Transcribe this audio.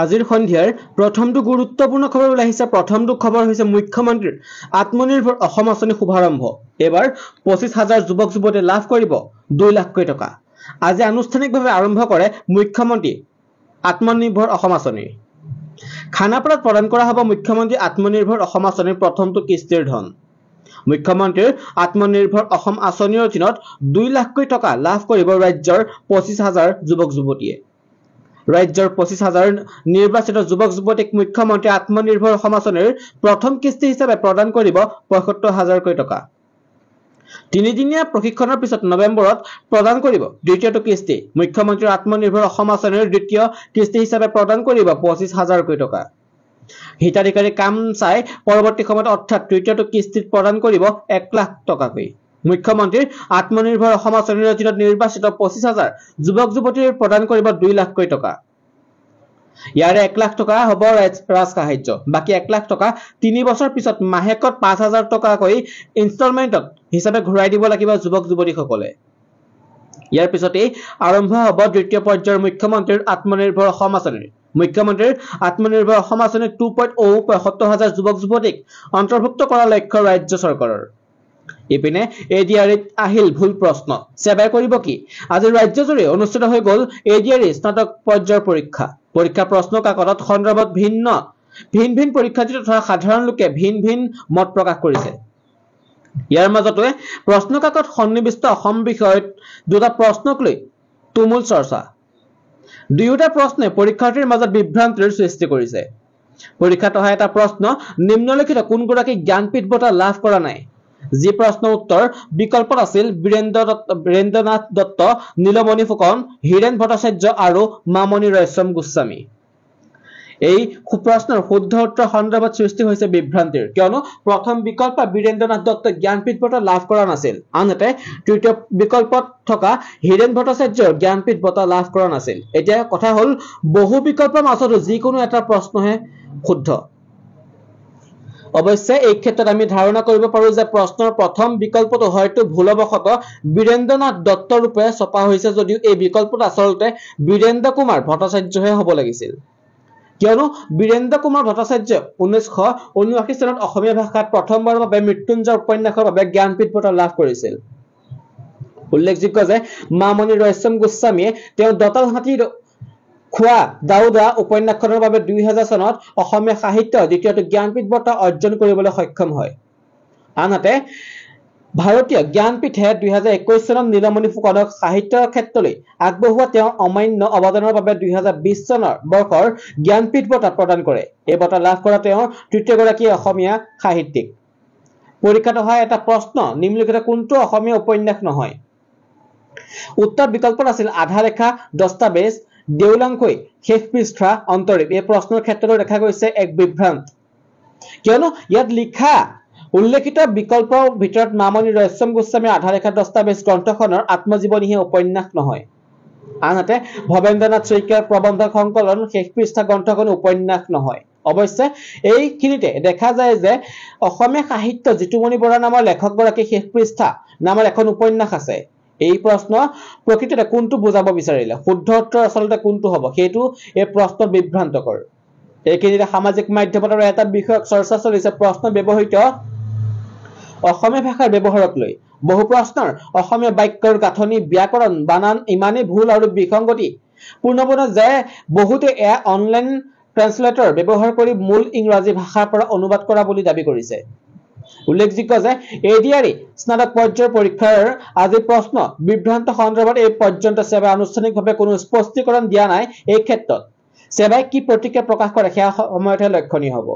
আজিৰ সন্ধিয়াৰ প্ৰথমটো গুৰুত্বপূৰ্ণ খবৰ ওলাইছে। প্ৰথমটো খবৰ হৈছে মুখ্যমন্ত্ৰীৰ আত্মনিৰ্ভৰ অসম আঁচনি শুভাৰম্ভ। এবাৰ 25,000 যুৱক যুৱতীয়ে লাভ কৰিব 2 লাখকৈ টকা। আজি আনুষ্ঠানিকভাৱে আৰম্ভ কৰে মুখ্যমন্ত্ৰী আত্মনিৰ্ভৰ অসম আঁচনি। খানাপাৰাত প্ৰদান কৰা হ'ব মুখ্যমন্ত্ৰী আত্মনিৰ্ভৰ অসম আঁচনিৰ প্ৰথমটো কিস্তিৰ ধন। মুখ্যমন্ত্ৰীৰ আত্মনিৰ্ভৰ অসম আঁচনিৰ অধীনত 2 লাখকৈ টকা লাভ কৰিব ৰাজ্যৰ 25,000 যুৱক যুৱতীয়ে। ৰাজ্যৰ 25,000 নিৰ্বাচিত যুৱক যুৱতীক মুখ্যমন্ত্ৰী আত্মনিৰ্ভৰ অসম আঁচনিৰ প্ৰথম কিস্তি হিচাপে প্ৰদান কৰিব 75,000কৈ টকা। 3 দিনীয়া প্ৰশিক্ষণৰ পিছত নৱেম্বৰত প্ৰদান কৰিব দ্বিতীয়টো কিস্তি। মুখ্যমন্ত্ৰীৰ আত্মনিৰ্ভৰ অসম আঁচনিৰ দ্বিতীয় কিস্তি হিচাপে প্ৰদান কৰিব 25,000কৈ টকা। হিতাধিকাৰী কাম চাই পৰৱৰ্তী সময়ত অৰ্থাৎ তৃতীয়টো কিস্তিত প্ৰদান কৰিব 1 লাখ টকাকৈ। মুখ্যমন্ত্ৰীৰ আত্মনিৰ্ভৰ অসম আঁচনিৰ অধীনত নিৰ্বাচিত 25,000 যুৱক যুৱতীৰ প্ৰদান কৰিব 2 লাখকৈ টকা। ইয়াৰে 1 লাখ টকা হ'ব ৰাজ সাহায্য। বাকী 1 লাখ টকা 3 বছৰ পিছত মাহেকত 5,000 টকাকৈ ইনষ্টলমেণ্টত হিচাপে ঘূৰাই দিব লাগিব যুৱক যুৱতীসকলে। ইয়াৰ পিছতেই আৰম্ভ হ'ব দ্বিতীয় পৰ্যায়ৰ মুখ্যমন্ত্ৰীৰ আত্মনিৰ্ভৰ অসম আঁচনি। মুখ্যমন্ত্ৰীৰ আত্মনিৰ্ভৰ অসম আঁচনি 2.0 75,000 যুৱক যুৱতীক অন্তৰ্ভুক্ত কৰাৰ লক্ষ্য ৰাজ্য চৰকাৰৰ। ইপিনে এডিআৰইত আহিল ভুল প্ৰশ্ন। সেৱাই কৰিব কি? আজি ৰাজ্যজুৰি অনুষ্ঠিত হৈ গ'ল এডিআৰই স্নাতক পৰ্যায়ৰ পৰীক্ষা। পৰীক্ষা প্ৰশ্ন কাকতত সন্দৰ্ভত ভিন ভিন পৰীক্ষাৰ্থী তথা সাধাৰণ লোকে ভিন ভিন মত প্ৰকাশ কৰিছে। ইয়াৰ মাজতে প্ৰশ্ন কাকত সন্নিৱিষ্ট অসম বিষয়ত দুটা প্ৰশ্নক লৈ তুমুল চৰ্চা। দুয়োটা প্ৰশ্নে পৰীক্ষাৰ্থীৰ মাজত বিভ্ৰান্তিৰ সৃষ্টি কৰিছে। পৰীক্ষাত অহা এটা প্ৰশ্ন নিম্নলিখিত কোনগৰাকী জ্ঞানপীঠ বঁটা লাভ কৰা নাই? যি প্ৰশ্নৰ উত্তৰ বিকল্পত আছিল বীৰেন্দ্ৰনাথ দত্ত, নীলমণি ফুকন, হীৰেন ভট্টাচাৰ্য আৰু মামণি ৰয়ছম গোস্বামী। এই প্ৰশ্নৰ শুদ্ধ উত্তৰ সন্দৰ্ভত সৃষ্টি হৈছে বিভ্ৰান্তিৰ, কিয়নো প্ৰথম বিকল্প বীৰেন্দ্ৰনাথ দত্ত জ্ঞানপীঠ বঁটা লাভ কৰা নাছিল, আনহাতে তৃতীয় বিকল্পত থকা হীৰেন ভট্টাচাৰ্য জ্ঞানপীঠ বঁটা লাভ কৰা নাছিল। এতিয়া কথা হ'ল বহু বিকল্পৰ মাজতো যিকোনো এটা প্ৰশ্নহে শুদ্ধ। অৱশ্যে এই ক্ষেত্ৰত আমি ধাৰণা কৰিব পাৰো যে প্ৰশ্নৰ প্ৰথম বিকল্পটো হয়তো ভুলবশতঃ বীৰেন্দ্ৰনাথ দত্ত ৰূপে ছপা হৈছে, যদিও এই বিকল্পটো আচলতে বীৰেন্দ্ৰ কুমাৰ ভট্টাচাৰ্যহে হ'ব লাগিছিল, কিয়নো বীৰেন্দ্ৰ কুমাৰ ভট্টাচাৰ্য 1979 চনত অসমীয়া ভাষাত প্ৰথমবাৰৰ বাবে মৃত্যুঞ্জয় উপন্যাসৰ বাবে জ্ঞানপীঠ বঁটা লাভ কৰিছিল। উল্লেখযোগ্য যে মামণি ৰয়ছম গোস্বামীয়ে তেওঁ দঁতাল হাতীৰ খোৱা দাউদা উপন্যাসখনৰ বাবে 2000 চনত অসমীয়া সাহিত্য দ্বিতীয়টো জ্ঞানপীঠ বঁটা অৰ্জন কৰিবলৈ সক্ষম হয়। আনহাতে ভাৰতীয় জ্ঞানপীঠে 2021 চনত নীলমণি ফুকনক সাহিত্যৰ ক্ষেত্ৰলৈ আগবঢ়োৱা তেওঁৰ অমান্য অৱদানৰ বাবে 2020 বৰ্ষৰ জ্ঞানপীঠ বঁটা প্ৰদান কৰে। এই বঁটা লাভ কৰা তেওঁৰ তৃতীয়গৰাকী অসমীয়া সাহিত্যিক। পৰীক্ষাত অহা এটা প্ৰশ্ন নিম্নলিখিত কোনটো অসমীয়া উপন্যাস নহয়? উত্তৰ বিকল্পত আছিল আধা ৰেখা, দস্তাবেজ, দেউলাংখুই, শেষ পৃষ্ঠা, অন্তৰীপ। এই প্ৰশ্নৰ ক্ষেত্ৰতো দেখা গৈছে এক বিভ্ৰান্ত, কিয়নো ইয়াত লিখা উল্লেখিত বিকল্পৰ ভিতৰত মামণি ৰয়ছম গোস্বামীৰ আধা ৰেখা দস্তাবেজ গ্ৰন্থখনৰ আত্মজীৱনীহে উপন্যাস নহয়, আনহাতে ভৱেন্দ্ৰনাথ শইকীয়াৰ প্ৰবন্ধ সংকলন শেষ পৃষ্ঠা গ্ৰন্থখন উপন্যাস নহয়। অৱশ্যে এইখিনিতে দেখা যায় যে অসমীয়া সাহিত্য জিতুমণি বৰা নামৰ লেখকগৰাকী শেষ পৃষ্ঠা নামৰ এখন উপন্যাস আছে। এই প্ৰশ্ন প্ৰকৃততে কোনটো বুজাব বিচাৰিলে? শুদ্ধ উত্তৰ আচলতে কোনটো হ'ব সেইটো এই প্ৰশ্ন বিভ্ৰান্তকৰ। এইখিনিতে সামাজিক মাধ্যমত আৰু এটা বিষয়ক চৰ্চা চলিছে প্ৰশ্ন ব্যৱহৃত অসমীয়া ভাষাৰ ব্যৱহাৰক লৈ। বহু প্ৰশ্নৰ অসমীয়া বাক্যৰ গাঁথনি, ব্যাকৰণ, বানান ইমানেই ভুল আৰু বিসংগতি পূৰ্ণপূৰ্ণ যে বহুতে এয়া অনলাইন ট্ৰান্সলেটৰ ব্যৱহাৰ কৰি মূল ইংৰাজী ভাষাৰ পৰা অনুবাদ কৰা বুলি দাবী কৰিছে। উল্লেখযোগ্য যে এডিআৰই স্নাতক পৰ্যায়ৰ পৰীক্ষাৰ আজি প্ৰশ্ন বিভ্ৰান্ত সন্দৰ্ভত এই পৰ্যন্ত সেৱাই আনুষ্ঠানিকভাৱে কোনো স্পষ্টীকৰণ দিয়া নাই। এই ক্ষেত্ৰত সেৱাই কি প্ৰতিক্ৰিয়া প্ৰকাশ কৰে সেয়া সময়তহে লক্ষণীয় হ'ব।